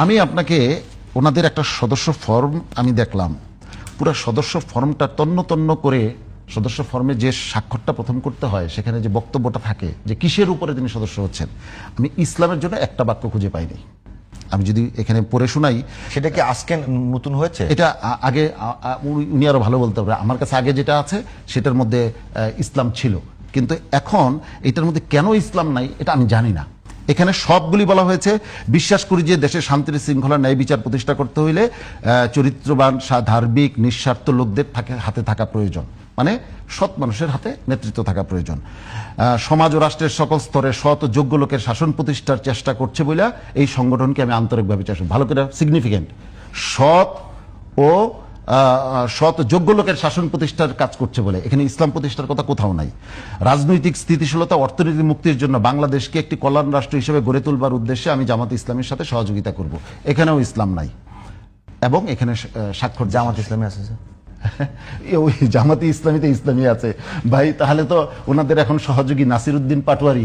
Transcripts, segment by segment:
আমি আপনাকে ওনাদের একটা সদস্য ফর্ম আমি দেখলাম, পুরো সদস্য ফর্মটা তন্ন তন্ন করে, সদস্য ফর্মে যে স্বাক্ষরটা প্রথম করতে হয় সেখানে যে বক্তব্যটা থাকে যে কিসের উপরে তিনি সদস্য হচ্ছেন, আমি ইসলামের জন্য একটা বাক্য খুঁজে পাইনি। আমি যদি এখানে পড়ে শোনাই, সেটা কি আজকে নতুন হয়েছে? এটা আগে উনি আরো ভালো বলতে পারে। আমার কাছে আগে যেটা আছে সেটার মধ্যে ইসলাম ছিল, কিন্তু এখন এটার মধ্যে কেন ইসলাম নাই এটা আমি জানি না। এখানে সবগুলি বলা হয়েছে, বিশ্বাস করি যে দেশে শান্তির শৃঙ্খলা ন্যায় বিচার প্রতিষ্ঠা করতে হইলে চরিত্রবান ধার্মিক নিঃস্বার্থ লোকদের হাতে থাকা প্রয়োজন, মানে সৎ মানুষের হাতে নেতৃত্ব থাকা প্রয়োজন। সমাজ ও রাষ্ট্রের সকল স্তরে সৎ ও যোগ্য লোকের শাসন প্রতিষ্ঠার চেষ্টা করছে বলে এই সংগঠনকে আমি আন্তরিকভাবে চাই। ভালো করে সিগনিফিকেন্ট, সৎ ও সৎ যোগ্য লোকের শাসন প্রতিষ্ঠার কাজ করছে বলে, এখানে ইসলাম প্রতিষ্ঠার কথা কোথাও নাই। রাজনৈতিক স্থিতিশীলতা অর্থনৈতিক মুক্তির জন্য বাংলাদেশকে একটি কল্যাণ রাষ্ট্র হিসেবে গড়ে তুলবার উদ্দেশ্যে আমি জামাত ইসলামের সাথে সহযোগিতা করব, এখানেও ইসলাম নাই। এবং এখানে স্বাক্ষর জামাত ইসলামী আছে স্যার? ওই জামাতি ইসলামীতে ইসলামী আছে ভাই, তাহলে তো ওনাদের এখন সহযোগী নাসিরউদ্দিন পাটোয়ারি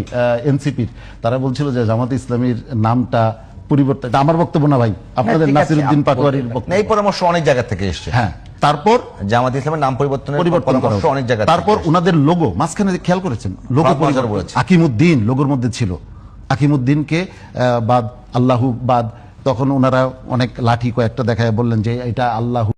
এনসিপির, তারা বলছিল যে জামাত ইসলামীর নামটা পরিবর্তন। আমার বক্তব্য না ভাই, আপনাদের নাসিরউদ্দিন পাটোয়ারির বক্তব্য। এই পরামর্শ অনেক জায়গা থেকে এসেছে। হ্যাঁ, তারপর জামাত ইসলামের নাম পরিবর্তন পরামর্শ অনেক জায়গা। তারপর ওনাদের লোগো মাঝখানে খেয়াল করেছেন, লোগো বলেছে আকিমুদ্দিন লোগোর মধ্যে ছিল, আকিমুদ্দিনকে বাদ আল্লাহু বাদ, তখন ওনারা অনেক লাঠি কয়েকটা দেখায় বললেন যে এটা আল্লাহু